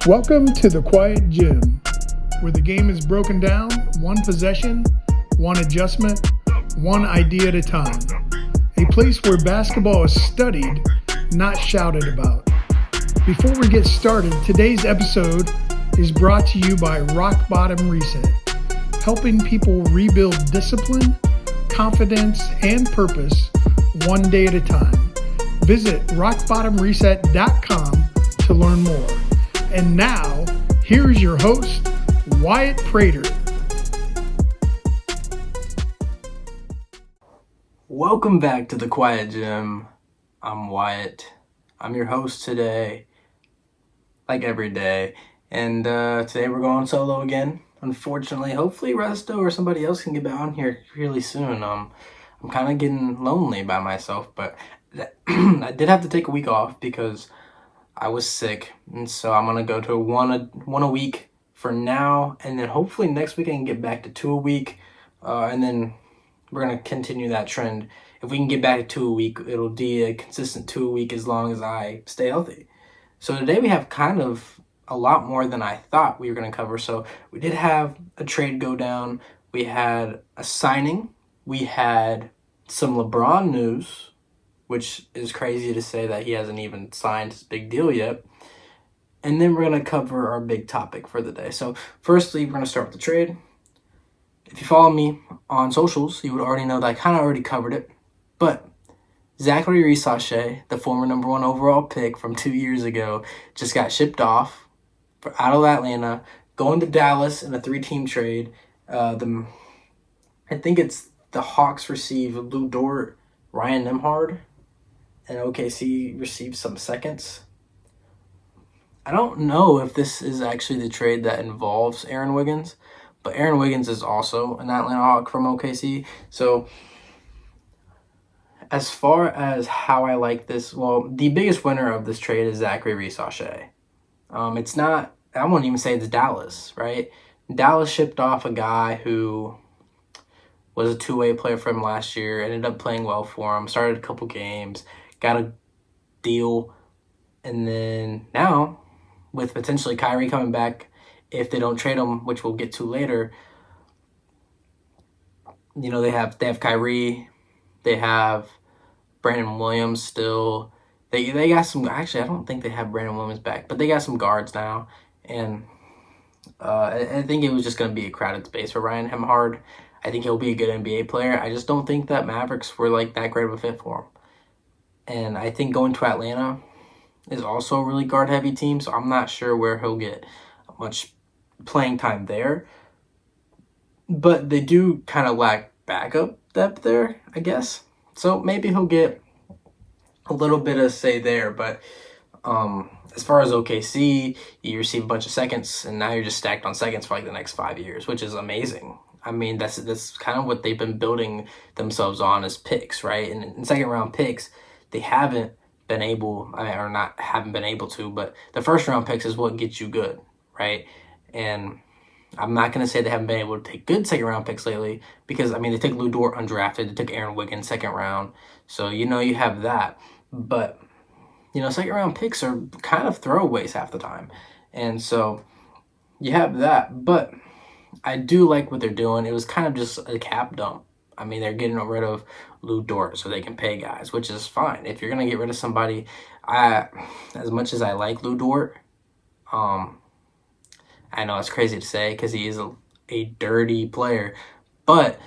Welcome to the Quiet Gym, where the game is broken down one possession, one adjustment, one idea at a time. A place where basketball is studied, not shouted about. Before we get started, today's episode is brought to you by Rock Bottom Reset, helping people rebuild discipline, confidence, and purpose one day at a time. Visit rockbottomreset.com to learn more. And now, here's your host, Wyatt Prater. Welcome back to the Quiet Gym. I'm Wyatt. I'm your host today, like every day. And today we're going solo again. Unfortunately, hopefully Resto or somebody else can get back on here really soon. I'm kind of getting lonely by myself, but I did have to take a week off because I was sick, and so I'm gonna go to one a week for now, and then hopefully next week I can get back to 2 a week, and then we're gonna continue that trend. If we can get back to 2 a week, it'll be a consistent 2 a week as long as I stay healthy. So today we have kind of a lot more than I thought we were gonna cover. So we did have a trade go down, we had a signing, we had some LeBron news, which is crazy to say that he hasn't even signed his big deal yet. And then we're going to cover our big topic for the day. So firstly, we're going to start with the trade. If you follow me on socials, you would already know that I kind of already covered it. But Zachary Redrafting, the former number 1 overall pick from 2 years ago, just got shipped off out of Atlanta, going to Dallas in a 3-team trade. I think it's the Hawks receive Lou Dort, Ryan Nembhard, and OKC received some seconds. I don't know if this is actually the trade that involves Aaron Wiggins, but Aaron Wiggins is also an Atlanta Hawk from OKC. So as far as how I like this, well, the biggest winner of this trade is Zachary Redrafting. It's not, I won't even say it's Dallas, right? Dallas shipped off a guy who was a two-way player for him last year, ended up playing well for him, started a couple games, got a deal, and then now, with potentially Kyrie coming back, if they don't trade him, which we'll get to later, you know, they have Kyrie, they have Brandon Williams still. They got some, actually, I don't think they have Brandon Williams back, but they got some guards now, and I think it was just going to be a crowded space for Ryan Nembhard. I think he'll be a good NBA player. I just don't think that Mavericks were like that great of a fit for him. And I think going to Atlanta is also a really guard-heavy team, so I'm not sure where he'll get much playing time there. But they do kind of lack backup depth there, I guess. So maybe he'll get a little bit of say there. But as far as OKC, you receive a bunch of seconds, and now you're just stacked on seconds for like the next 5 years, which is amazing. I mean, that's kind of what they've been building themselves on as picks, right? And in second-round picks, they haven't been able, haven't been able to, but the first-round picks is what gets you good, right? And I'm not going to say they haven't been able to take good second-round picks lately because, I mean, they took Lou Dort undrafted, they took Aaron Wiggins second round, so, you know, you have that. But, you know, second-round picks are kind of throwaways half the time, and so you have that. But I do like what they're doing. It was kind of just a cap dump. I mean, they're getting rid of Lou Dort so they can pay guys, which is fine. If you're going to get rid of somebody, as much as I like Lou Dort, I know it's crazy to say because he is a dirty player, but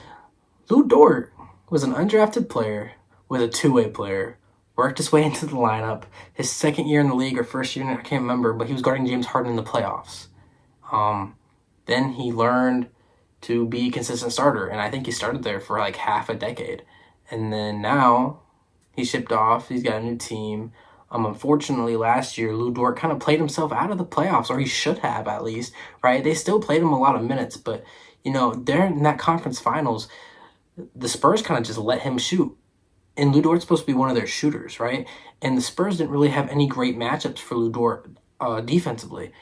Lou Dort was an undrafted player with a two-way player, worked his way into the lineup. His second year in the league or first year, I can't remember, but he was guarding James Harden in the playoffs. Then he learned to be a consistent starter, and I think he started there for like half a decade. And then now he's shipped off, he's got a new team. Unfortunately, last year, Lou Dort kind of played himself out of the playoffs, or he should have at least, right? They still played him a lot of minutes, but, you know, they're in that conference finals. The Spurs kind of just let him shoot. And Lou Dort's supposed to be one of their shooters, right? And the Spurs didn't really have any great matchups for Lou Dort defensively.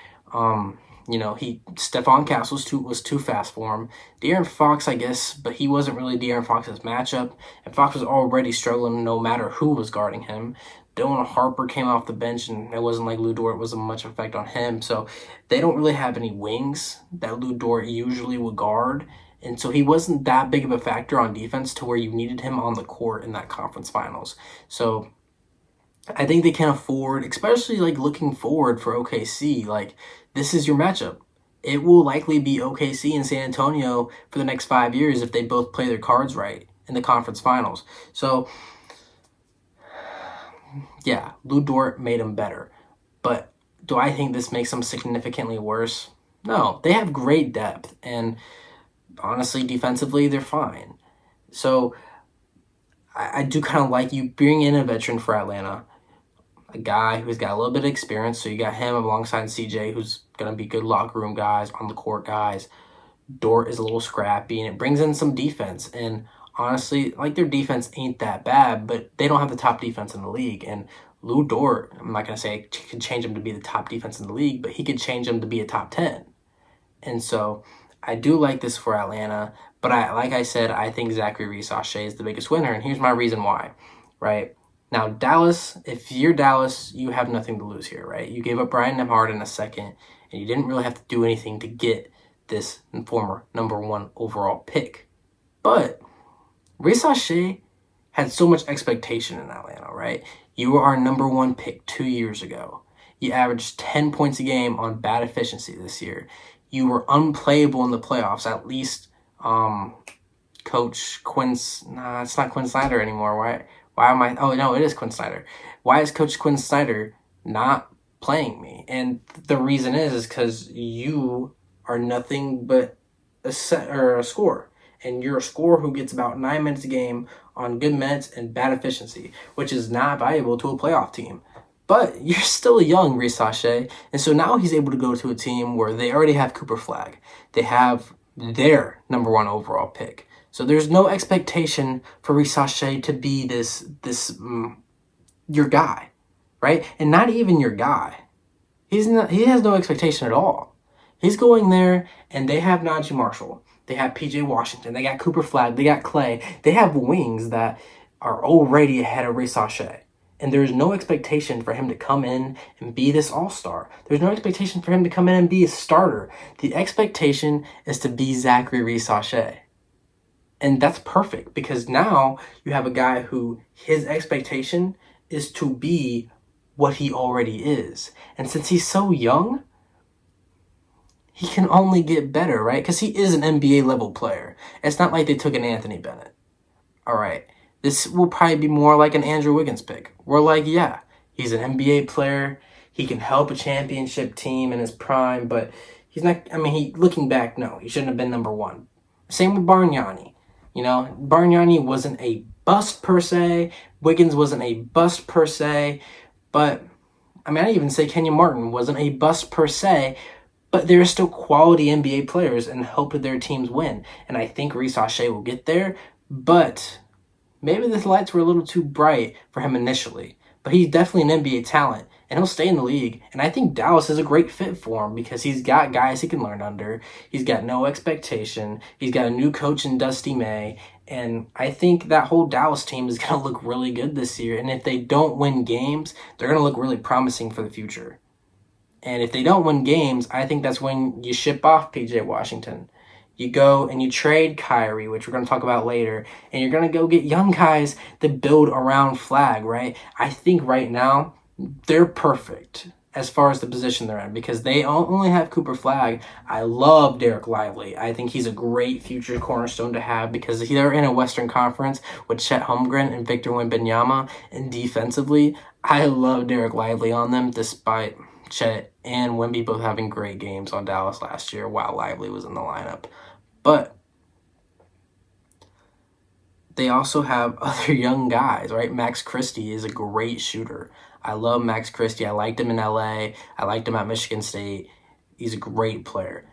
You know, Stephon Castle was too fast for him. De'Aaron Fox, I guess, but he wasn't really De'Aaron Fox's matchup. And Fox was already struggling no matter who was guarding him. Dylan Harper came off the bench, and it wasn't like Lou Dort was a much effect on him. So they don't really have any wings that Lou Dort usually would guard. And so he wasn't that big of a factor on defense to where you needed him on the court in that conference finals. So I think they can afford, especially like looking forward for OKC, like this is your matchup. It will likely be OKC and San Antonio for the next 5 years if they both play their cards right in the conference finals. So yeah, Lou Dort made them better. But do I think this makes them significantly worse? No, they have great depth, and honestly, defensively, they're fine. So I do kind of like you bring in a veteran for Atlanta, a guy who's got a little bit of experience. So you got him alongside CJ, who's going to be good locker room guys, on the court guys. Dort is a little scrappy, and it brings in some defense. And honestly, like their defense ain't that bad, but they don't have the top defense in the league. And Lou Dort, I'm not going to say could change him to be the top defense in the league, but he could change him to be a top 10. And so I do like this for Atlanta, but like I said, I think Zachary Reese-Shea is the biggest winner, and here's my reason why, right? Now, Dallas, if you're Dallas, you have nothing to lose here, right? You gave up Brian Nembhard in a second, and you didn't really have to do anything to get this former #1 overall pick. But Reese-Shea had so much expectation in Atlanta, right? You were our #1 pick 2 years ago. You averaged 10 points a game on bad efficiency this year. You were unplayable in the playoffs, at least Coach Quinn's... Nah, it's not Quinn Snyder anymore. Why am I... Oh, no, it is Quinn Snyder. Why is Coach Quinn Snyder not playing me? And the reason is because you are nothing but a scorer. And you're a scorer who gets about 9 minutes a game on good minutes and bad efficiency, which is not valuable to a playoff team. But you're still young, Reese-Shea, and so now he's able to go to a team where they already have Cooper Flagg. They have their #1 overall pick. So there's no expectation for Reese-Shea to be this your guy, right? And not even your guy. He has no expectation at all. He's going there, and they have Najee Marshall. They have PJ Washington. They got Cooper Flagg. They got Clay. They have wings that are already ahead of Reese-Shea. And there's no expectation for him to come in and be this all-star. There's no expectation for him to come in and be a starter. The expectation is to be Zachary Reese-Shea. And that's perfect because now you have a guy who his expectation is to be what he already is. And since he's so young, he can only get better, right? Because he is an NBA level player. It's not like they took an Anthony Bennett. All right. This will probably be more like an Andrew Wiggins pick. We're like, yeah, he's an NBA player. He can help a championship team in his prime, but he's not, looking back, no, he shouldn't have been #1. Same with Bargnani. Bargnani wasn't a bust per se. Wiggins wasn't a bust per se, but I'd even say Kenyon Martin wasn't a bust per se, but they're still quality NBA players and helped their teams win. And I think Reese-Shea will get there, but maybe the lights were a little too bright for him initially. But he's definitely an NBA talent, and he'll stay in the league. And I think Dallas is a great fit for him because he's got guys he can learn under. He's got no expectation. He's got a new coach in Dusty May. And I think that whole Dallas team is going to look really good this year. And if they don't win games, they're going to look really promising for the future. And if they don't win games, I think that's when you ship off PJ Washington. You go and you trade Kyrie, which we're going to talk about later, and you're going to go get young guys that build around Flagg, right? I think right now they're perfect as far as the position they're in because they only have Cooper Flagg. I love Derek Lively. I think he's a great future cornerstone to have because they're in a Western Conference with Chet Holmgren and Victor Wembanyama, and defensively, I love Derek Lively on them despite Chet and Wemby both having great games on Dallas last year while Lively was in the lineup. But they also have other young guys, right? Max Christie is a great shooter. I love Max Christie. I liked him in LA. I liked him at Michigan State. He's a great player.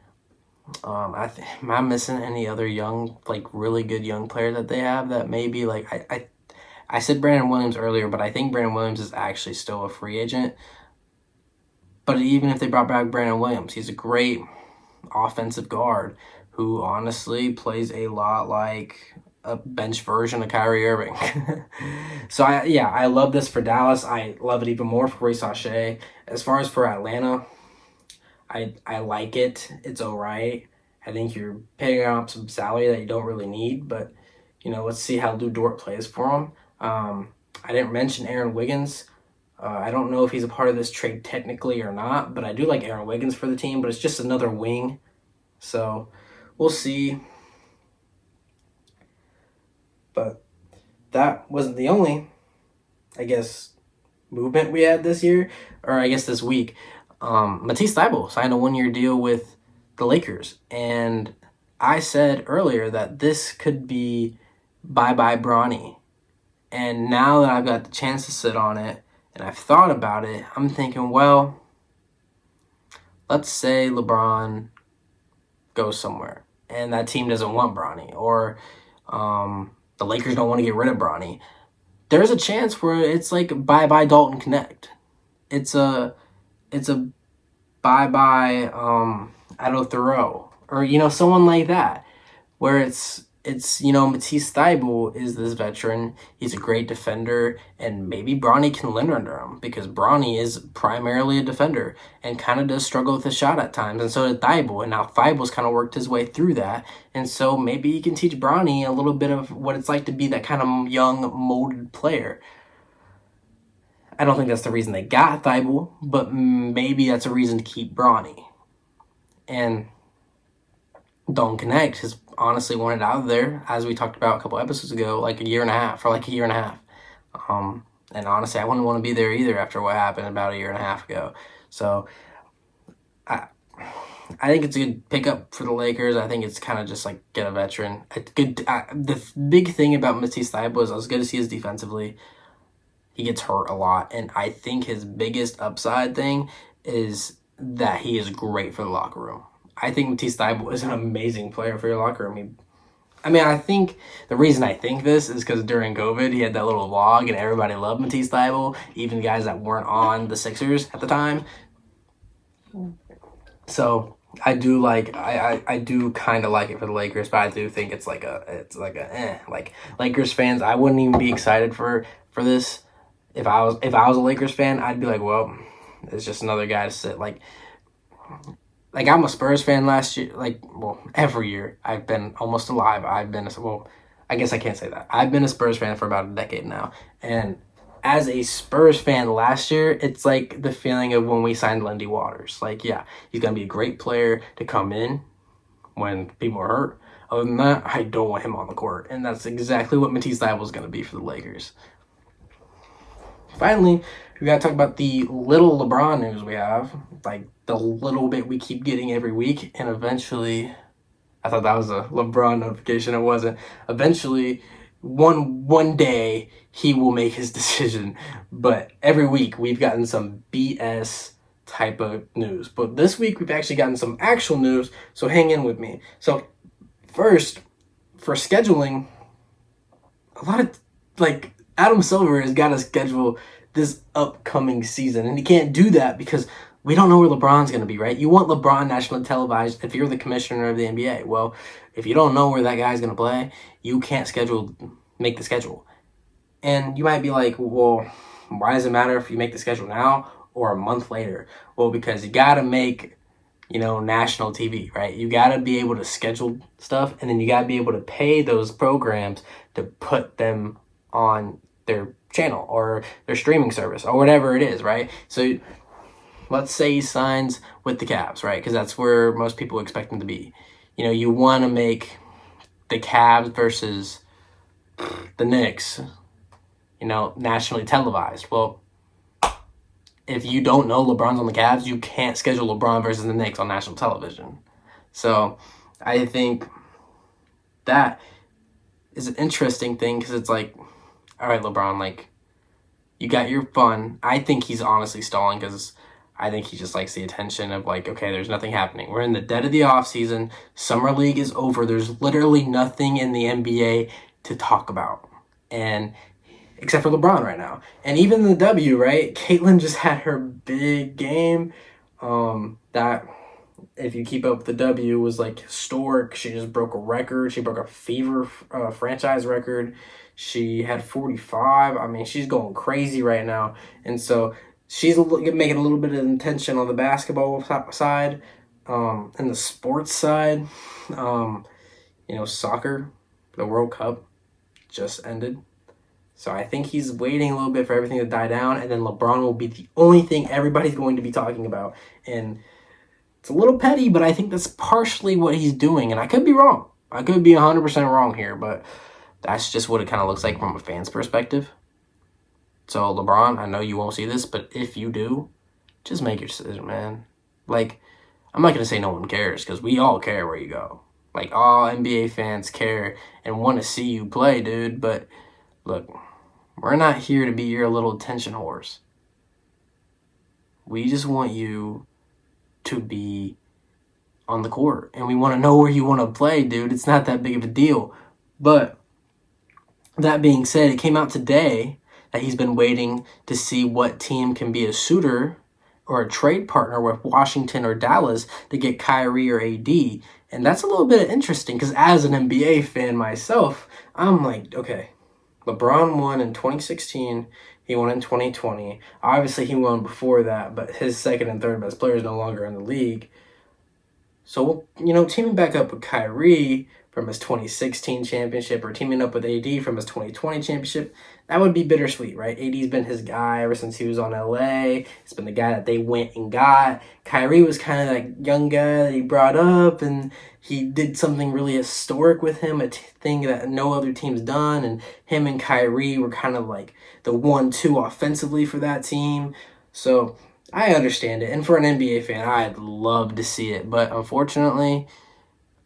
Am I missing any other young, really good young players that they have that maybe I said Brandon Williams earlier, but I think Brandon Williams is actually still a free agent. But even if they brought back Brandon Williams, he's a great offensive guard who honestly plays a lot like a bench version of Kyrie Irving. So I love this for Dallas. I love it even more for Reece Sachet. As far as for Atlanta, I like it. It's all right. I think you're paying up some salary that you don't really need, but let's see how Lou Dort plays for him. I didn't mention Aaron Wiggins. I don't know if he's a part of this trade technically or not, but I do like Aaron Wiggins for the team, but it's just another wing. So we'll see. But that wasn't the only, I guess, movement we had this year, or I guess this week. Matisse Thybulle signed a 1-year deal with the Lakers, and I said earlier that this could be bye-bye Bronny. And now that I've got the chance to sit on it, and I've thought about it, I'm thinking, well, let's say LeBron goes somewhere, and that team doesn't want Bronny, or the Lakers don't want to get rid of Bronny. There's a chance where it's like bye-bye Dalton Connect. It's a bye-bye Otto Thoreau, or someone like that, where it's Matisse Thybulle is this veteran. He's a great defender, and maybe Bronny can learn under him, because Bronny is primarily a defender and kind of does struggle with his shot at times, and so did Thybulle. And now Thybulle's kind of worked his way through that, and so maybe he can teach Bronny a little bit of what it's like to be that kind of young, molded player. I don't think that's the reason they got Thybulle, but maybe that's a reason to keep Bronny. And Don't Connect has honestly wanted out of there, as we talked about a couple episodes ago, for like a year and a half. And honestly, I wouldn't want to be there either after what happened about a year and a half ago. So I think it's a good pickup for the Lakers. I think it's kind of just like get a veteran. The big thing about Matisse Thybulle is I was good to see his defensively. He gets hurt a lot, and I think his biggest upside thing is that he is great for the locker room. I think Matisse Thybulle is an amazing player for your locker room. I think the reason I think this is because during COVID, he had that little vlog, and everybody loved Matisse Thybulle, even guys that weren't on the Sixers at the time. So I do I do kind of like it for the Lakers, but I do think it's like Lakers fans. I wouldn't even be excited for this. If I was a Lakers fan, I'd be like, well, it's just another guy to sit like I'm a Spurs fan last year. Every year I've been almost alive. I guess I can't say that. I've been a Spurs fan for about a decade now. And as a Spurs fan last year, it's like the feeling of when we signed Lindy Waters. He's going to be a great player to come in when people are hurt. Other than that, I don't want him on the court. And that's exactly what Matisse Thybulle is going to be for the Lakers. Finally, we got to talk about the little LeBron news we have. The little bit we keep getting every week. And eventually, I thought that was a LeBron notification. It wasn't. Eventually, one day, he will make his decision. But every week, we've gotten some BS type of news. But this week, we've actually gotten some actual news. So hang in with me. So first, for scheduling, a lot of, Adam Silver has got to schedule this upcoming season. And he can't do that because we don't know where LeBron's going to be, right? You want LeBron nationally televised if you're the commissioner of the NBA. Well, if you don't know where that guy's going to play, you can't make the schedule. And you might be like, well, why does it matter if you make the schedule now or a month later? Well, because you got to make, national TV, right? You got to be able to schedule stuff, and then you got to be able to pay those programs to put them on their channel or their streaming service or whatever it is, right? So let's say he signs with the Cavs, right? Because that's where most people expect him to be. You want to make the Cavs versus the Knicks, nationally televised. Well, if you don't know LeBron's on the Cavs, you can't schedule LeBron versus the Knicks on national television. So I think that is an interesting thing because it's like, all right, LeBron, you got your fun. I think he's honestly stalling because I think he just likes the attention of okay, there's nothing happening. We're in the dead of the offseason. Summer League is over. There's literally nothing in the NBA to talk about. And except for LeBron right now. And even the W, right? Caitlyn just had her big game. That if you keep up with the W, was like historic. She just broke a record. She broke a Fever franchise record. She had 45. I mean, she's going crazy right now. And so she's making a little bit of intention on the basketball side, and the sports side. Soccer, the World Cup just ended. So I think he's waiting a little bit for everything to die down, and then LeBron will be the only thing everybody's going to be talking about. And it's a little petty, but I think that's partially what he's doing. And I could be wrong. I could be 100% wrong here, but that's just what it kind of looks like from a fan's perspective. So LeBron, I know you won't see this, but if you do, just make your decision, man. Like, I'm not going to say no one cares, because we all care where you go. Like, all NBA fans care and want to see you play, dude. But look, we're not here to be your little attention whores. We just want you to be on the court, and we want to know where you want to play, dude. It's not that big of a deal. But that being said, it came out today that he's been waiting to see what team can be a suitor or a trade partner with Washington or Dallas to get Kyrie or AD. And that's a little bit interesting, because as an NBA fan myself, I'm like, okay, LeBron won in 2016. He won in 2020. Obviously, he won before that, but his second and third best players no longer in the league. So, teaming back up with Kyrie from his 2016 championship, or teaming up with AD from his 2020 championship, that would be bittersweet, right? AD's been his guy ever since he was on LA. He's been the guy that they went and got. Kyrie was kind of that young guy that he brought up, and he did something really historic with him, a thing that no other team's done, and him and Kyrie were kind of like the 1-2 offensively for that team. So I understand it. And for an NBA fan, I'd love to see it. But unfortunately,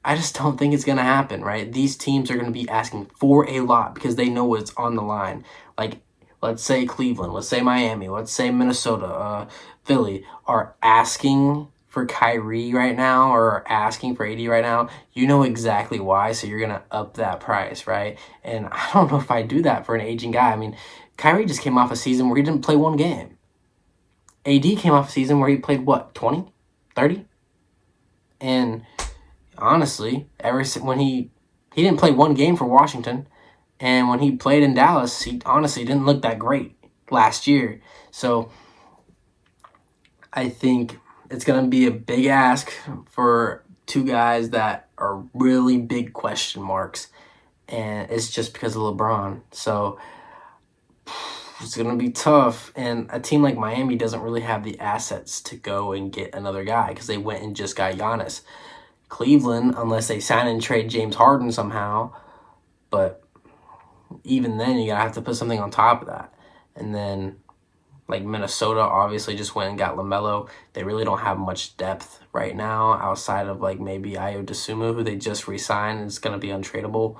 I just don't think it's going to happen, right? These teams are going to be asking for a lot because they know what's on the line. Like, let's say Cleveland, let's say Miami, let's say Minnesota, Philly are asking for Kyrie right now, or asking for AD right now. You know exactly why, so you're going to up that price, right? And I don't know if I do that for an aging guy. I mean, Kyrie just came off a season where he didn't play one game. AD came off a season where he played, 20, 30? And honestly, when he didn't play one game for Washington, and when he played in Dallas, he honestly didn't look that great last year. So I think it's going to be a big ask for two guys that are really big question marks, and it's just because of LeBron. So it's going to be tough, and a team like Miami doesn't really have the assets to go and get another guy because they went and just got Giannis. Cleveland, unless they sign and trade James Harden somehow, but even then you gotta have to put something on top of that. And then like Minnesota obviously just went and got LaMelo. They really don't have much depth right now outside of like maybe Ayo Dosunmu, who they just re-signed and is gonna be untradeable.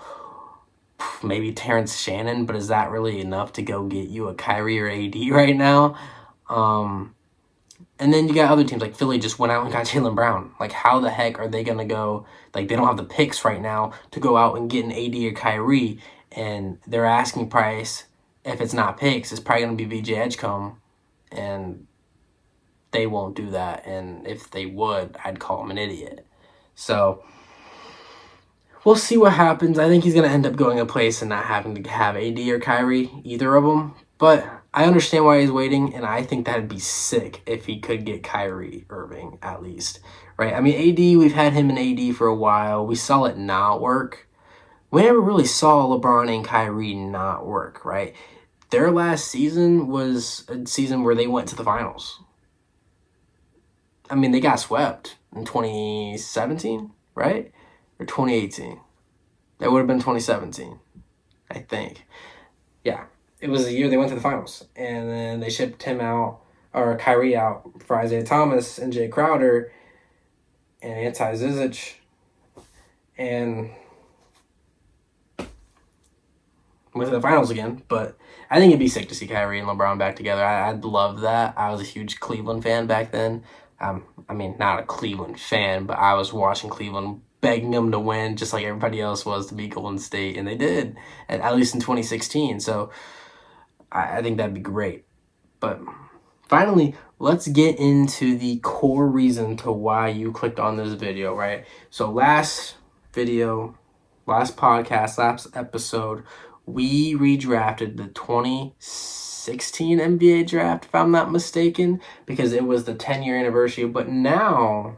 Maybe Terrence Shannon, but is that really enough to go get you a Kyrie or AD right now? And then you got other teams like Philly just went out and got Jaylen Brown. Like, how the heck are they going to go? Like, they don't have the picks right now to go out and get an AD or Kyrie. And their asking price, if it's not picks, is probably going to be VJ Edgecombe. And they won't do that. And if they would, I'd call them an idiot. So we'll see what happens. I think he's going to end up going a place and not having to have AD or Kyrie, either of them. But I understand why he's waiting, and I think that'd be sick if he could get Kyrie Irving, at least. Right? I mean, AD, we've had him in AD for a while. We saw it not work. We never really saw LeBron and Kyrie not work, right? Their last season was a season where they went to the finals. I mean, they got swept in 2017, right? Or 2018. That would have been 2017, I think. Yeah. It was the year they went to the finals, and then they shipped him out, or Kyrie out, for Isaiah Thomas and Jay Crowder and Ante Zizic, and went to the finals again. But I think it'd be sick to see Kyrie and LeBron back together. I'd love that. I was a huge Cleveland fan back then. I mean, not a Cleveland fan, but I was watching Cleveland, begging them to win, just like everybody else was to beat Golden State, and they did, at least in 2016. So I think that'd be great. But finally, let's get into the core reason to why you clicked on this video, right? So last podcast, last episode, we redrafted the 2016 NBA draft, if I'm not mistaken, because it was the 10-year anniversary. But now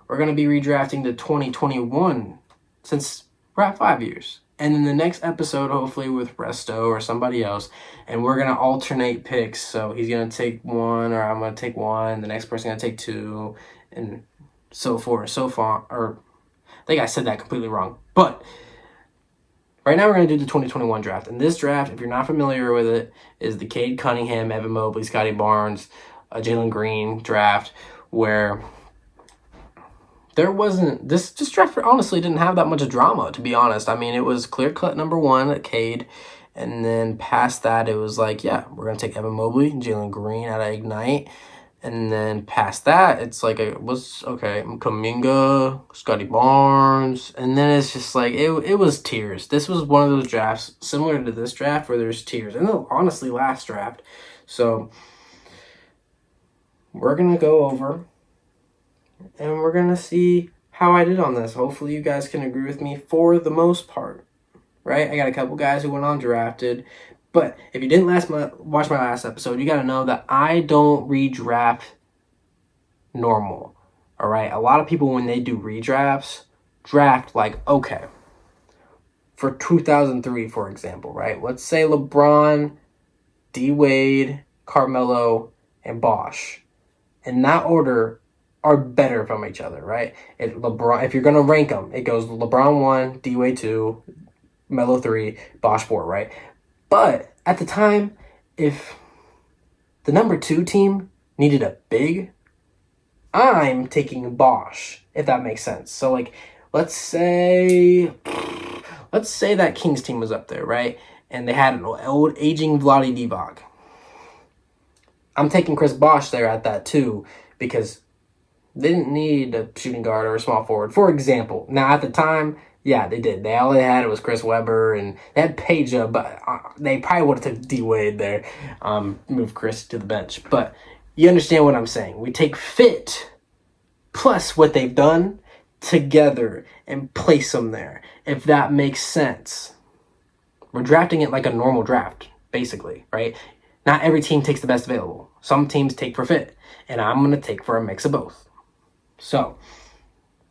we're going to be redrafting the 2021, since we're at 5 years. And in the next episode, hopefully with Resto or somebody else, and we're going to alternate picks. So he's going to take one, or I'm going to take one, the next person going to take two, and so forth, so far. Or I think I said that completely wrong. But right now we're going to do the 2021 draft. And this draft, if you're not familiar with it, is the Cade Cunningham, Evan Mobley, Scotty Barnes, Jalen Green draft, where there wasn't, this draft honestly didn't have that much drama, to be honest. I mean, it was clear-cut number one at Cade, and then past that, it was like, yeah, we're going to take Evan Mobley, Jalen Green out of Ignite, and then past that, it's like, Kuminga, Scotty Barnes, and then it's just like, it was tiers. This was one of those drafts, similar to this draft, where there's tiers, and honestly, last draft. So, we're going to go over and we're going to see how I did on this. Hopefully you guys can agree with me for the most part, right? I got a couple guys who went undrafted. But if you didn't watch my last episode, you got to know that I don't redraft normal, all right? A lot of people, when they do redrafts, draft like, okay, for 2003, for example, right? Let's say LeBron, D-Wade, Carmelo, and Bosh. In that order, are better from each other, right? If you're gonna rank them, it goes LeBron 1, D-Wade 2, Melo 3, Bosh 4, right? But at the time, if the number 2 team needed a big, I'm taking Bosh, if that makes sense. So like, let's say that Kings team was up there, right? And they had an old aging Vlade Divac. I'm taking Chris Bosh there at that too, because they didn't need a shooting guard or a small forward, for example. Now, at the time, yeah, they did. All they had was Chris Webber, and they had Peja, but they probably would have took D-Wade there, move Chris to the bench. But you understand what I'm saying. We take fit plus what they've done together and place them there, if that makes sense. We're drafting it like a normal draft, basically, right? Not every team takes the best available. Some teams take for fit, and I'm going to take for a mix of both. So,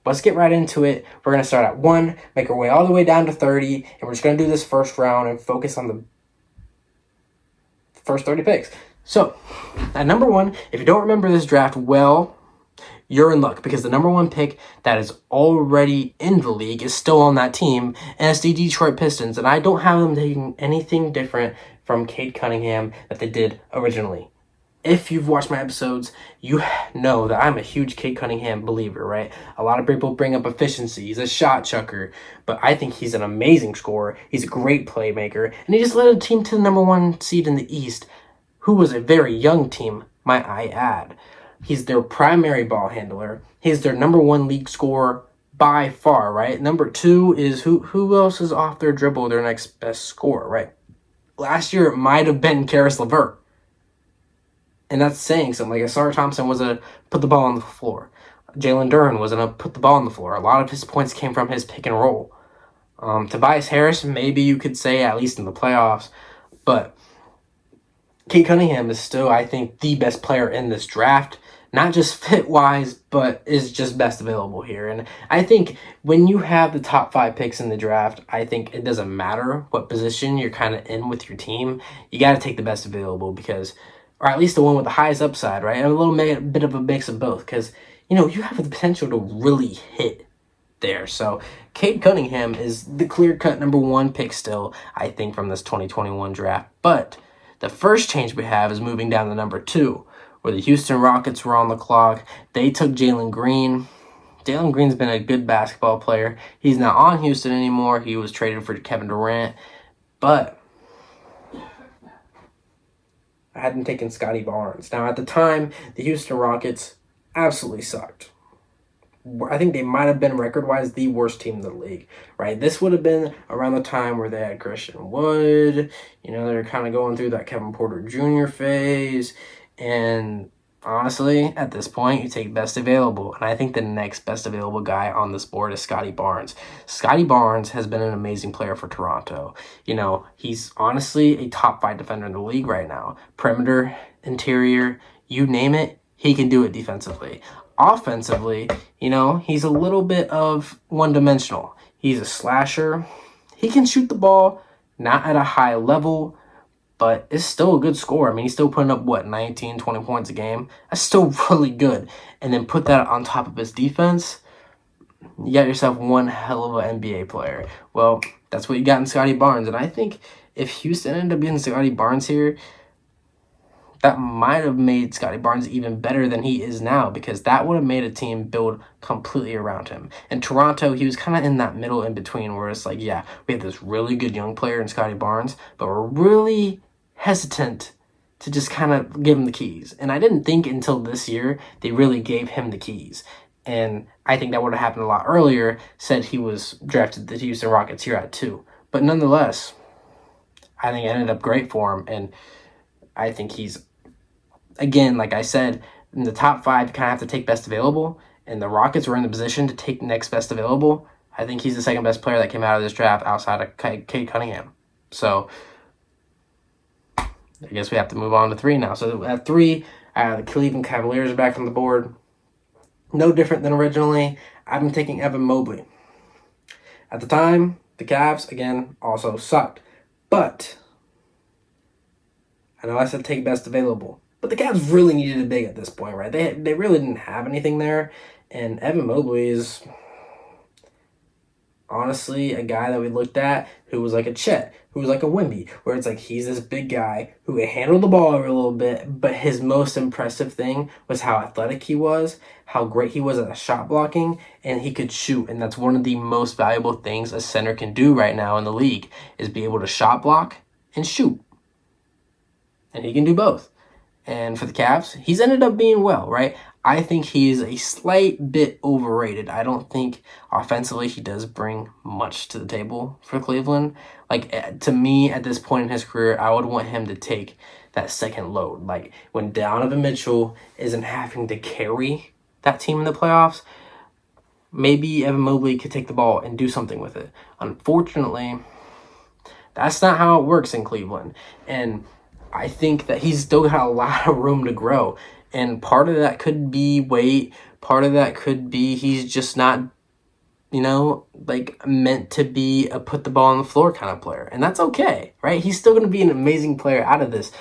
let's get right into it. We're going to start at 1, make our way all the way down to 30, and we're just going to do this first round and focus on the first 30 picks. So, at number 1, if you don't remember this draft well, you're in luck, because the number 1 pick that is already in the league is still on that team, and it's the Detroit Pistons, and I don't have them taking anything different from Cade Cunningham that they did originally. If you've watched my episodes, you know that I'm a huge Cade Cunningham believer, right? A lot of people bring up efficiency. He's a shot chucker, but I think he's an amazing scorer. He's a great playmaker, and he just led a team to the number 1 seed in the East, who was a very young team, might I add. He's their primary ball handler. He's their number 1 league scorer by far, right? Number 2 is who else is off their dribble, their next best scorer, right? Last year, it might have been Karis LeVert. And that's saying something. Like, Asar Thompson was a put the ball on the floor. Jalen Duren was going to put the ball on the floor. A lot of his points came from his pick and roll. Tobias Harris, maybe you could say, at least in the playoffs. But Cade Cunningham is still, I think, the best player in this draft. Not just fit-wise, but is just best available here. And I think when you have the top 5 picks in the draft, I think it doesn't matter what position you're kind of in with your team. You got to take the best available, because, or at least the one with the highest upside, right? And a little bit of a mix of both, because, you have the potential to really hit there. So Cade Cunningham is the clear-cut number 1 pick still, I think, from this 2021 draft. But the first change we have is moving down to number 2, where the Houston Rockets were on the clock. They took Jalen Green. Jalen Green's been a good basketball player. He's not on Houston anymore. He was traded for Kevin Durant. But I hadn't taken Scotty Barnes. Now, at the time, the Houston Rockets absolutely sucked. I think they might have been, record-wise, the worst team in the league, right? This would have been around the time where they had Christian Wood. They're kind of going through that Kevin Porter Jr. phase. And honestly, at this point, you take best available. And I think the next best available guy on this board is Scotty Barnes. Scotty Barnes has been an amazing player for Toronto. He's honestly a top 5 defender in the league right now. Perimeter, interior, you name it, he can do it defensively. Offensively, he's a little bit of one-dimensional. He's a slasher. He can shoot the ball, not at a high level, but it's still a good score. I mean, he's still putting up, 19, 20 points a game? That's still really good. And then put that on top of his defense, you got yourself one hell of an NBA player. Well, that's what you got in Scotty Barnes. And I think if Houston ended up getting Scotty Barnes here, that might have made Scotty Barnes even better than he is now, because that would have made a team build completely around him. In Toronto, he was kind of in that middle in between where it's like, yeah, we have this really good young player in Scotty Barnes, but we're really hesitant to just kind of give him the keys. And I didn't think until this year they really gave him the keys. And I think that would have happened a lot earlier, said he was drafted to the Houston Rockets here at 2. But nonetheless, I think it ended up great for him. And I think he's, again, like I said, in the top 5, you kind of have to take best available. And the Rockets were in the position to take next best available. I think he's the second best player that came out of this draft outside of Cade Cunningham. So I guess we have to move on to 3 now. So at 3, the Cleveland Cavaliers are back on the board. No different than originally. I've been taking Evan Mobley. At the time, the Cavs, again, also sucked. But I know I said take best available. But the Cavs really needed a big at this point, right? They really didn't have anything there. And Evan Mobley is honestly a guy that we looked at who was like a Chet, who was like a Wemby, where it's like he's this big guy who can handle the ball every little bit, but his most impressive thing was how athletic he was, how great he was at shot blocking, and he could shoot. And that's one of the most valuable things a center can do right now in the league, is be able to shot block and shoot. And he can do both. And for the Cavs, he's ended up being well, right? I think he is a slight bit overrated. I don't think offensively he does bring much to the table for Cleveland. Like, to me, at this point in his career, I would want him to take that second load. Like, when Donovan Mitchell isn't having to carry that team in the playoffs, maybe Evan Mobley could take the ball and do something with it. Unfortunately, that's not how it works in Cleveland. And I think that he's still got a lot of room to grow. And part of that could be weight. Part of that could be he's just not, meant to be a put the ball on the floor kind of player. And that's okay, right? He's still going to be an amazing player out of this.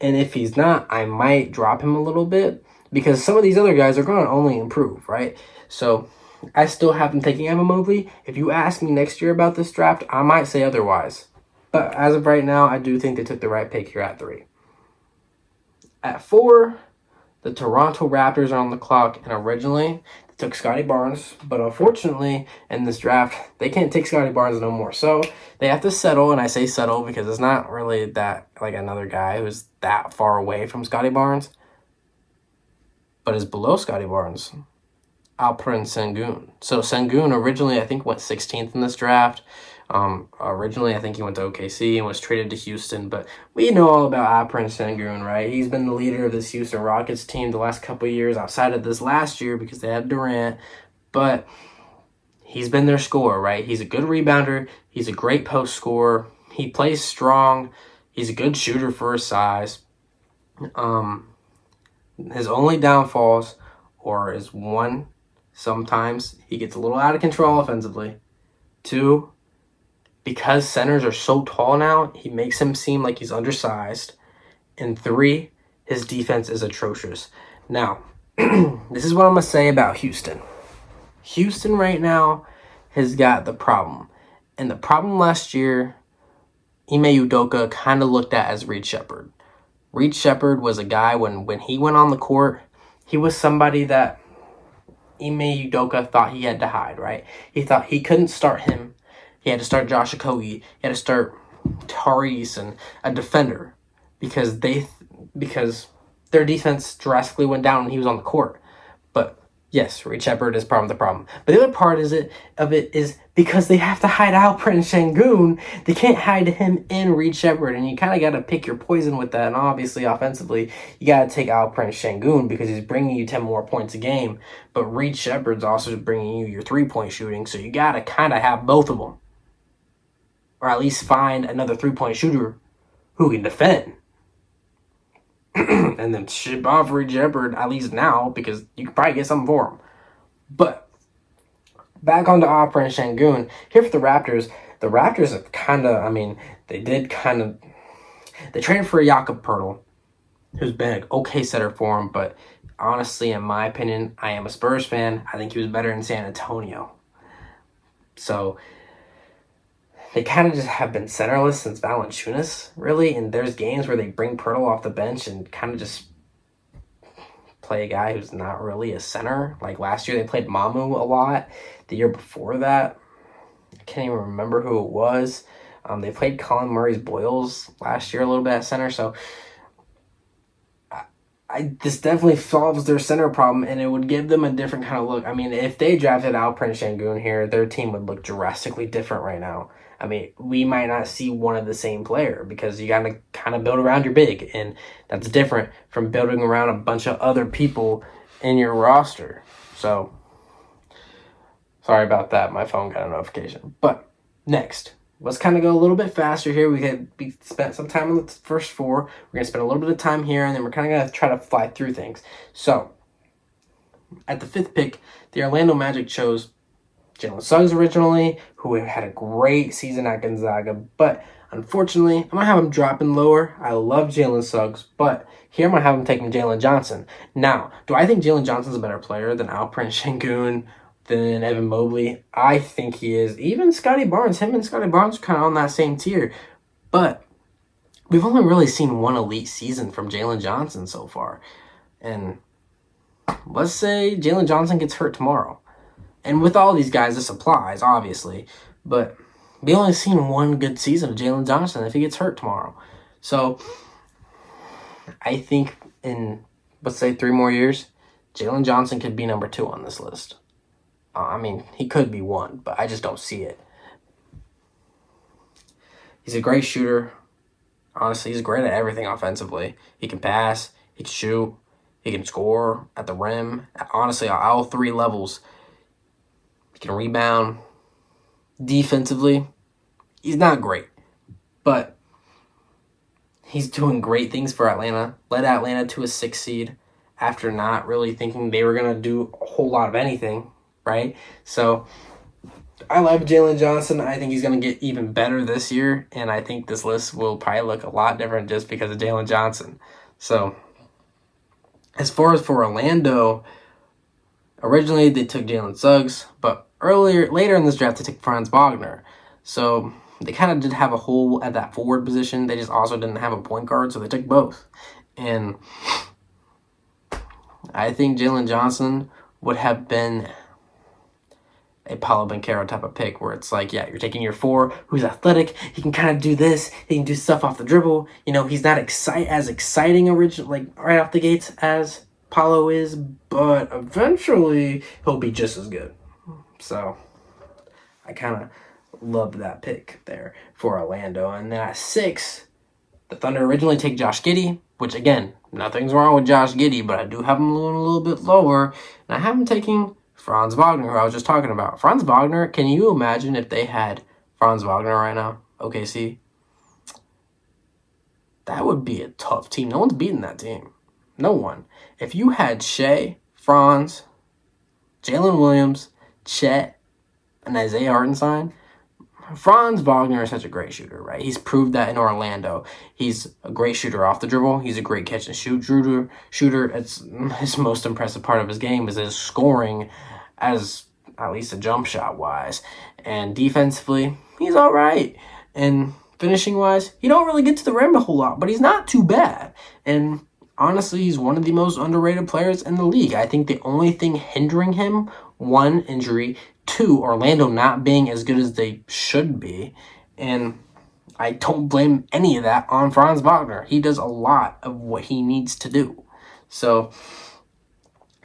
And if he's not, I might drop him a little bit, because some of these other guys are going to only improve, right? So I still have him taking Evan Mobley. If you ask me next year about this draft, I might say otherwise. But as of right now, I do think they took the right pick here at 3. At 4, the Toronto Raptors are on the clock, and originally they took Scotty Barnes, but unfortunately in this draft, they can't take Scotty Barnes no more. So they have to settle, and I say settle because it's not really that like another guy who's that far away from Scotty Barnes, but is below Scotty Barnes. Alperen Sengun. So Sengun originally, I think, went 16th in this draft. Originally, I think he went to OKC and was traded to Houston, but we know all about Alperen Sengun, right? He's been the leader of this Houston Rockets team the last couple of years, outside of this last year because they had Durant, but he's been their scorer, right? He's a good rebounder. He's a great post scorer. He plays strong. He's a good shooter for his size. His only downfalls is 1, sometimes he gets a little out of control offensively. 2, because centers are so tall now, he makes him seem like he's undersized. And 3, his defense is atrocious. Now, this is what I'm going to say about Houston. Houston right now has got the problem. And the problem last year, Ime Udoka kind of looked at as Reed Shepherd. Reed Shepherd was a guy, when he went on the court, he was somebody that Ime Udoka thought he had to hide, right? He thought he couldn't start him. He had to start Josh Okogie. He had to start Tyrese and a defender because their defense drastically went down when he was on the court. But Yes, Reed Shepard is part of the problem. But the other part of it is because they have to hide Alperen Şengün, they can't hide him in Reed Shepard, and you kind of got to pick your poison with that. And obviously, offensively, you got to take Alperen Şengün because he's bringing you 10 more points a game. But Reed Shepard's also bringing you your 3-point shooting, so you got to kind of have both of them, or at least find another 3-point shooter who can defend. And then ship off Reed Shepard, at least now, because you can probably get something for him. But back onto Alperen Şengün. Here for the Raptors have kind of, they traded for Jakob Poeltl, who's been an okay setter for him, but honestly, in my opinion, I am a Spurs fan. I think he was better in San Antonio. So they kind of just have been centerless since Valanciunas, really. And there's games where they bring Poeltl off the bench and kind of just play a guy who's not really a center. Like last year, they played Mamu a lot. The year before that, I can't even remember who it was. They played Colin Murray's Boyles last year a little bit at center. So this definitely solves their center problem, and it would give them a different kind of look. I mean, if they drafted Alperen Şengün here, their team would look drastically different right now. I mean, we might not see one of the same player because you got to kind of build around your big, and that's different from building around a bunch of other people in your roster. So, sorry about that. My phone got a notification. But next, let's kind of go a little bit faster here. We spent some time on the first four. We're going to spend a little bit of time here, and then we're kind of going to try to fly through things. So, at the 5th pick, the Orlando Magic chose Jalen Suggs originally, who had a great season at Gonzaga, but unfortunately, I'm going to have him dropping lower. I love Jalen Suggs, but here I'm going to have him taking Jalen Johnson. Now, do I think Jalen Johnson's a better player than Alperen Şengün, than Evan Mobley? I think he is. Even Scotty Barnes, him and Scotty Barnes are kind of on that same tier, but we've only really seen one elite season from Jalen Johnson so far, and let's say Jalen Johnson gets hurt tomorrow. And with all these guys, this applies, obviously. But we only seen one good season of Jalen Johnson if he gets hurt tomorrow. So I think in, let's say, 3 more years, Jalen Johnson could be number 2 on this list. He could be 1, but I just don't see it. He's a great shooter. Honestly, he's great at everything offensively. He can pass, he can shoot, he can score at the rim. Honestly, at all 3 levels. He can rebound. Defensively, he's not great, but he's doing great things for Atlanta. Led Atlanta to a 6th seed after not really thinking they were going to do a whole lot of anything, right? So I love Jalen Johnson. I think he's going to get even better this year, and I think this list will probably look a lot different just because of Jalen Johnson. So as far as for Orlando, originally they took Jalen Suggs, but later in this draft, they took Franz Wagner. So they kind of did have a hole at that forward position. They just also didn't have a point guard, so they took both. And I think Jalen Johnson would have been a Paolo Banchero type of pick where it's like, yeah, you're taking your 4 who's athletic. He can kind of do this. He can do stuff off the dribble. He's not as exciting right off the gates as Paolo is, but eventually he'll be just as good. So I kind of loved that pick there for Orlando. And then at 6, the Thunder originally take Josh Giddey, which again, nothing's wrong with Josh Giddey, but I do have him a little bit lower. And I have him taking Franz Wagner, who I was just talking about. Franz Wagner, can you imagine if they had Franz Wagner right now? OKC? That would be a tough team. No one's beating that team. No one. If you had Shea, Franz, Jalen Williams, Chet, and Isaiah Hartenstein, Franz Wagner is such a great shooter, right? He's proved that in Orlando. He's a great shooter off the dribble. He's a great catch and shoot shooter. It's his most impressive part of his game is his scoring, as at least a jump shot wise, and defensively he's all right. And finishing wise, he don't really get to the rim a whole lot, but he's not too bad. And honestly, he's one of the most underrated players in the league. I think the only thing hindering him, 1, injury, 2, Orlando not being as good as they should be. And I don't blame any of that on Franz Wagner. He does a lot of what he needs to do. So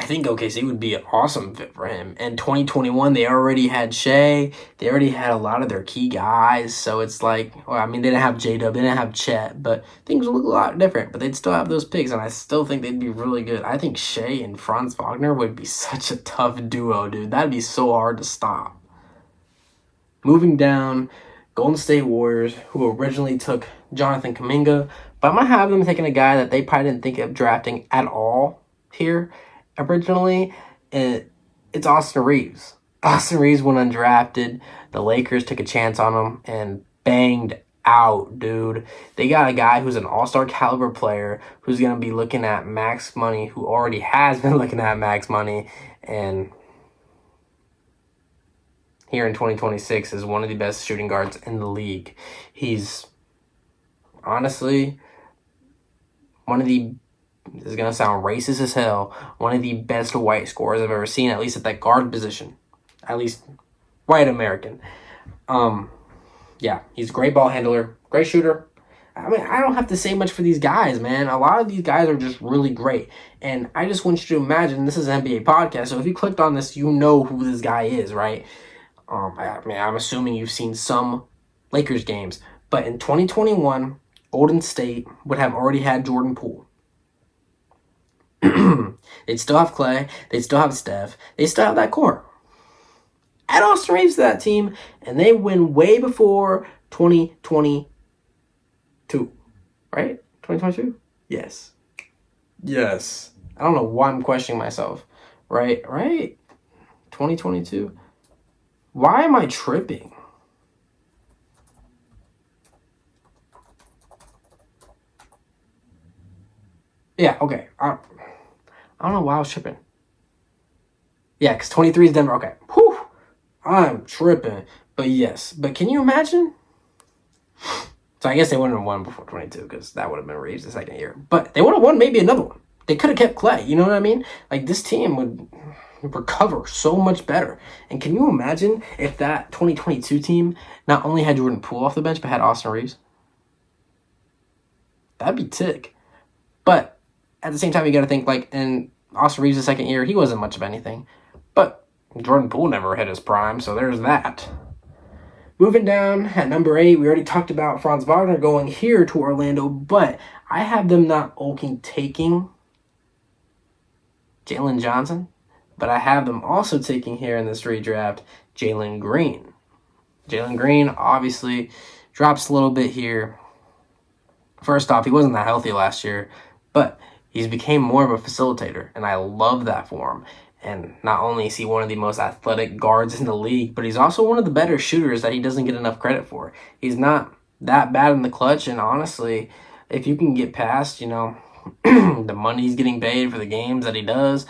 I think OKC would be an awesome fit for him. And 2021, they already had Shea. They already had a lot of their key guys. So it's like, well, I mean, they didn't have J-Dub, they didn't have Chet, but things would look a lot different. But they'd still have those picks, and I still think they'd be really good. I think Shea and Franz Wagner would be such a tough duo, dude. That'd be so hard to stop. Moving down, Golden State Warriors, who originally took Jonathan Kuminga, but I'm going to have them taking a guy that they probably didn't think of drafting at all here originally. It's Austin Reeves. Austin Reeves went undrafted. The Lakers took a chance on him and banged out, dude. They got a guy who's an all-star caliber player who's going to be looking at max money, who already has been looking at max money, and here in 2026 is one of the best shooting guards in the league. He's honestly one of the, this is going to sound racist as hell, one of the best white scorers I've ever seen, at least at that guard position. At least white American. Yeah, he's a great ball handler, great shooter. I mean, I don't have to say much for these guys, man. A lot of these guys are just really great. And I just want you to imagine, this is an NBA podcast, so if you clicked on this, you know who this guy is, right? I mean, I'm assuming you've seen some Lakers games. But in 2021, Golden State would have already had Jordan Poole. They'd still have Clay. They'd still have Steph. They still have that core. Add Austin Reeves to that team, and they win way before 2022. Right? 2022? Yes. Yes. I don't know why I'm questioning myself. Right? 2022? Why am I tripping? Yeah, okay. I don't know why I was tripping. Yeah, because 23 is Denver. Okay. Whew. I'm tripping. But yes. But can you imagine? So I guess they wouldn't have won before 22 because that would have been Reeves the second year. But they would have won maybe another one. They could have kept Clay. You know what I mean? Like, this team would recover so much better. And can you imagine if that 2022 team not only had Jordan Poole off the bench but had Austin Reeves? That'd be tick. But at the same time, you got to think, like, in Austin Reeves' second year, he wasn't much of anything. But Jordan Poole never hit his prime, so there's that. Moving down at number 8, we already talked about Franz Wagner going here to Orlando, but I have them not taking Jalen Johnson, but I have them also taking here in this redraft Jalen Green. Jalen Green obviously drops a little bit here. First off, he wasn't that healthy last year, but he's became more of a facilitator, and I love that for him. And not only is he one of the most athletic guards in the league, but he's also one of the better shooters that he doesn't get enough credit for. He's not that bad in the clutch, and honestly, if you can get past, the money he's getting paid for the games that he does,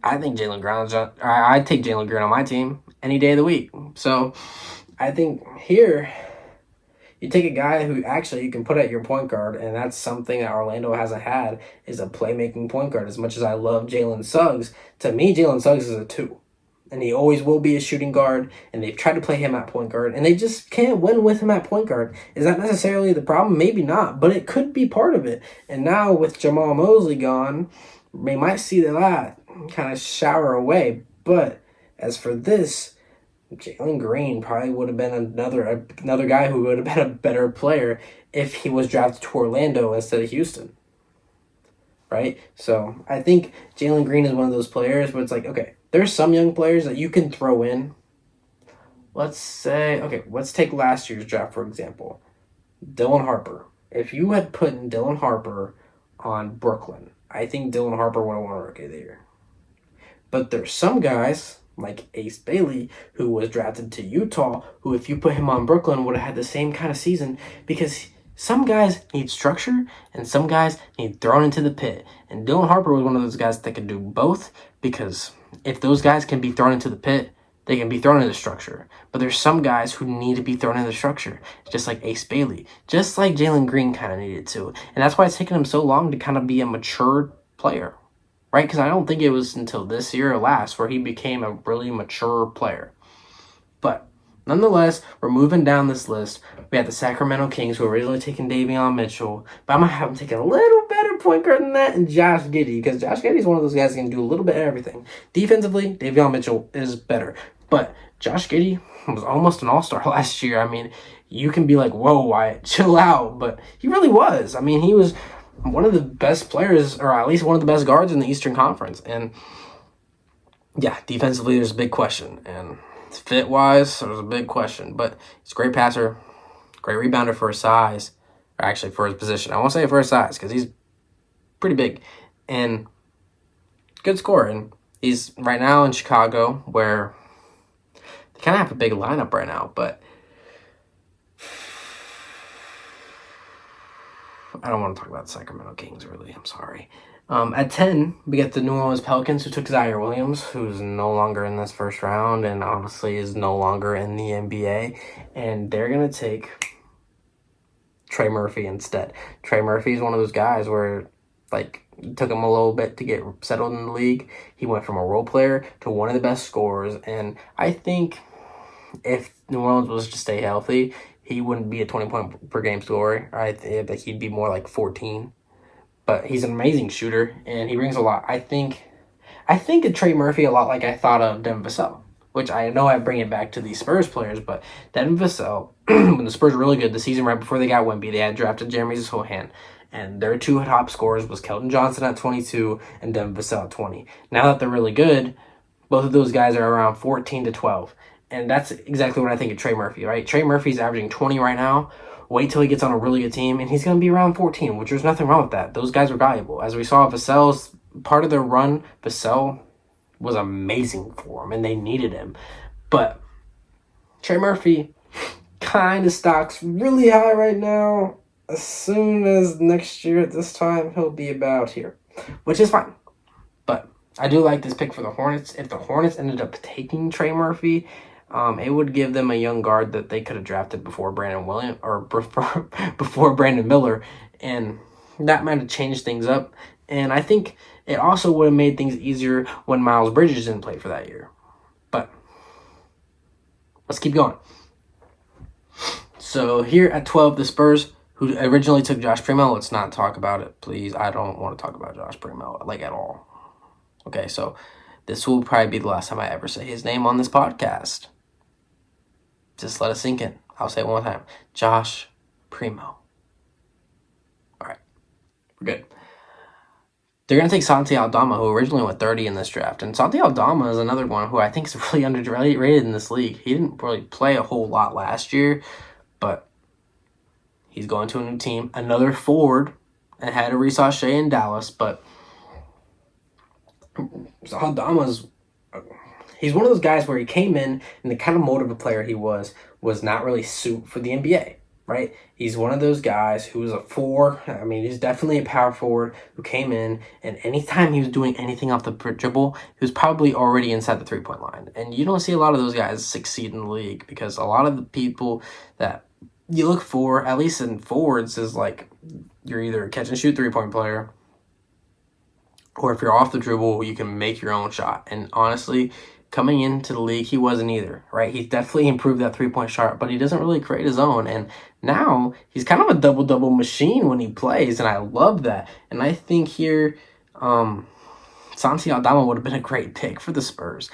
I think I'd take Jalen Green on my team any day of the week. So I think here, you take a guy who actually you can put at your point guard, and that's something that Orlando hasn't had, is a playmaking point guard. As much as I love Jalen Suggs, to me, Jalen Suggs is a 2. And he always will be a shooting guard, and they've tried to play him at point guard, and they just can't win with him at point guard. Is that necessarily the problem? Maybe not, but it could be part of it. And now with Jamal Mosley gone, we might see that kind of shower away. But as for this, Jalen Green probably would have been another guy who would have been a better player if he was drafted to Orlando instead of Houston. Right? So I think Jalen Green is one of those players where it's like, okay, there's some young players that you can throw in. Let's take last year's draft, for example. Dylan Harper. If you had put Dylan Harper on Brooklyn, I think Dylan Harper would have won Rookie of the Year. But there's some guys like Ace Bailey, who was drafted to Utah, who if you put him on Brooklyn would have had the same kind of season, because some guys need structure and some guys need thrown into the pit. And Dylan Harper was one of those guys that could do both, because if those guys can be thrown into the pit, they can be thrown into structure. But there's some guys who need to be thrown into structure, just like Ace Bailey, just like Jalen Green kind of needed to. And that's why it's taken him so long to kind of be a mature player. Right, because I don't think it was until this year or last where he became a really mature player. But nonetheless, we're moving down this list. We had the Sacramento Kings, who originally taken Davion Mitchell, but I'm going to have them take a little better point guard than that, and Josh Giddey, because Josh Giddey is one of those guys that can do a little bit of everything. Defensively, Davion Mitchell is better, but Josh Giddey was almost an all-star last year. I mean, you can be like, whoa, Wyatt, chill out, but he really was. I mean, he was one of the best players, or at least one of the best guards in the Eastern Conference, and yeah, defensively, there's a big question, and fit-wise, there's a big question, but he's a great passer, great rebounder for his size, or actually for his position. I won't say for his size, because he's pretty big, and good scorer, and he's right now in Chicago, where they kind of have a big lineup right now, but I don't want to talk about the Sacramento Kings, really. I'm sorry. At 10, we get the New Orleans Pelicans, who took Zaire Williams, who's no longer in this first round and obviously is no longer in the NBA. And they're going to take Trey Murphy instead. Trey Murphy is one of those guys where, like, it took him a little bit to get settled in the league. He went from a role player to one of the best scorers. And I think if New Orleans was to stay healthy, he wouldn't be a 20-point per game scorer. I think he'd be more like 14. But he's an amazing shooter, and he brings a lot. I think of Trey Murphy a lot like I thought of Devin Vassell, which I know I bring it back to the Spurs players, but Devin Vassell, when the Spurs were really good, the season right before they got Wemby, they had drafted Jeremy Sohan, and their two top scorers was Keldon Johnson at 22 and Devin Vassell at 20. Now that they're really good, both of those guys are around 14 to 12. And that's exactly what I think of Trey Murphy, right? Trey Murphy's averaging 20 right now. Wait till he gets on a really good team, and he's going to be around 14, which there's nothing wrong with that. Those guys are valuable. As we saw, Vassell's part of their run, Vassell was amazing for him, and they needed him. But Trey Murphy kind of stocks really high right now. As soon as next year at this time, he'll be about here, which is fine. But I do like this pick for the Hornets. If the Hornets ended up taking Trey Murphy, it would give them a young guard that they could have drafted before Brandon Williams or before Brandon Miller, and that might have changed things up. And I think it also would have made things easier when Miles Bridges didn't play for that year. But let's keep going. So here at 12, the Spurs, who originally took Josh Primo. Let's not talk about it, please. I don't want to talk about Josh Primo, like, at all. Okay, so this will probably be the last time I ever say his name on this podcast. Just let it sink in. I'll say it one more time. Josh Primo. All right, we're good. They're going to take Santi Aldama, who originally went 30 in this draft. And Santi Aldama is another one who I think is really underrated in this league. He didn't really play a whole lot last year, but he's going to a new team. Another forward, and had a Reece Shea in Dallas, but Aldama's... He's one of those guys where he came in, and the kind of mold of a player he was not really suit for the NBA, right? He's one of those guys who was a four. I mean, he's definitely a power forward who came in, and anytime he was doing anything off the dribble, he was probably already inside the three-point line. And you don't see a lot of those guys succeed in the league because a lot of the people that you look for, at least in forwards, is like you're either a catch-and-shoot three-point player, or if you're off the dribble, you can make your own shot. And honestly, coming into the league, he wasn't either, right? He's definitely improved that three-point shot, but he doesn't really create his own. And now he's kind of a double-double machine when he plays, and I love that. And I think here, Santi Aldama would have been a great pick for the Spurs.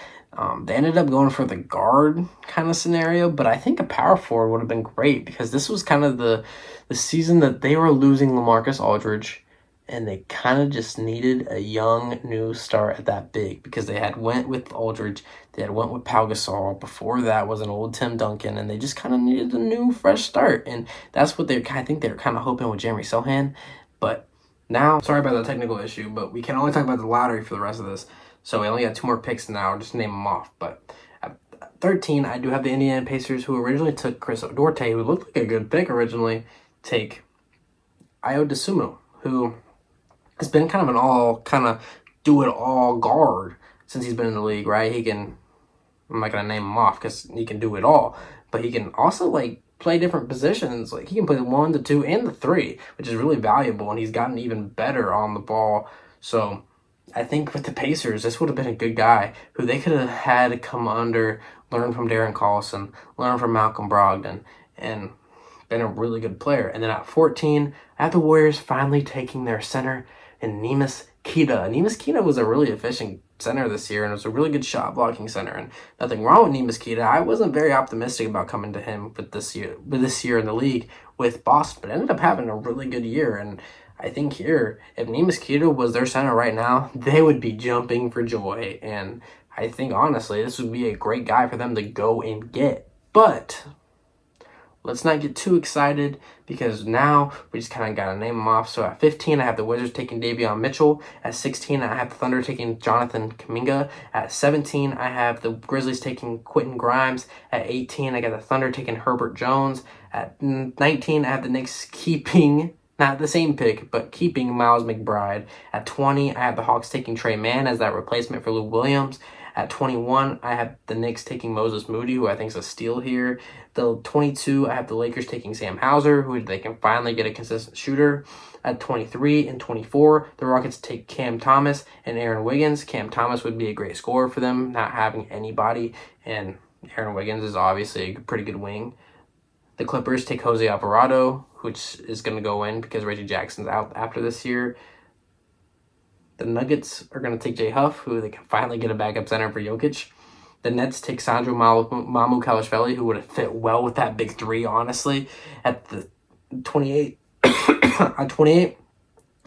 They ended up going for the guard kind of scenario, but I think a power forward would have been great because this was kind of the season that they were losing LaMarcus Aldridge, and they kind of just needed a young new start at that big because they had went with Aldridge, they had went with Pau Gasol. Before that was an old Tim Duncan, and they just kind of needed a new, fresh start. And that's what I think they were kind of hoping with Jeremy Sohan. But now, sorry about the technical issue, but we can only talk about the lottery for the rest of this. So we only got 2 more picks now, just name them off. But at 13, I do have the Indiana Pacers, who originally took Chris Duarte, who looked like a good pick originally, take Ayo Dosunmu, who has been kind of do-it-all guard since he's been in the league, right? I'm not going to name him off because he can do it all, but he can also, like, play different positions. Like, he can play the 1, the 2, and the 3, which is really valuable, and he's gotten even better on the ball. So I think with the Pacers, this would have been a good guy who they could have had come under, learn from Darren Collison, learn from Malcolm Brogdon, and been a really good player. And then at 14, I have the Warriors finally taking their center, and Neemias Queta. Neemias Queta was a really efficient center this year, and it was a really good shot blocking center. And nothing wrong with Neemias Queta. I wasn't very optimistic about coming to him with this year in the league with Boston, but ended up having a really good year. And I think here, if Neemias Queta was their center right now, they would be jumping for joy. And I think honestly, this would be a great guy for them to go and get. But let's not get too excited because now we just kind of got to name them off. So at 15, I have the Wizards taking Davion Mitchell. At 16, I have the Thunder taking Jonathan Kuminga. At 17, I have the Grizzlies taking Quentin Grimes. At 18, I got the Thunder taking Herbert Jones. At 19, I have the Knicks keeping, not the same pick, but keeping Miles McBride. At 20, I have the Hawks taking Trey Mann as that replacement for Lou Williams. At 21, I have the Knicks taking Moses Moody, who I think is a steal here. The 22, I have the Lakers taking Sam Hauser, who they can finally get a consistent shooter. At 23 and 24, the Rockets take Cam Thomas and Aaron Wiggins. Cam Thomas would be a great scorer for them, not having anybody, and Aaron Wiggins is obviously a pretty good wing. The Clippers take Jose Alvarado, which is going to go in because Reggie Jackson's out after this year. The Nuggets are going to take Jay Huff, who they can finally get a backup center for Jokic. The Nets take Sandro Mamu Kalashvili, who would have fit well with that big three, honestly. At the 28, on 28,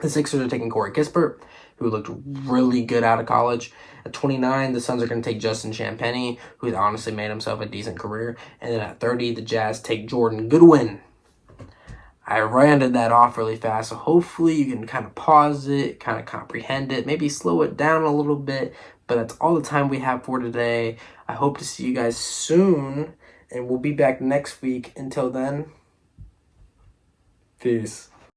the Sixers are taking Corey Kispert, who looked really good out of college. At 29, the Suns are going to take Justin Champagnie, who's honestly made himself a decent career. And then at 30, the Jazz take Jordan Goodwin. I rounded that off really fast, so hopefully you can kind of pause it, kind of comprehend it, maybe slow it down a little bit, but that's all the time we have for today. I hope to see you guys soon, and we'll be back next week. Until then, peace.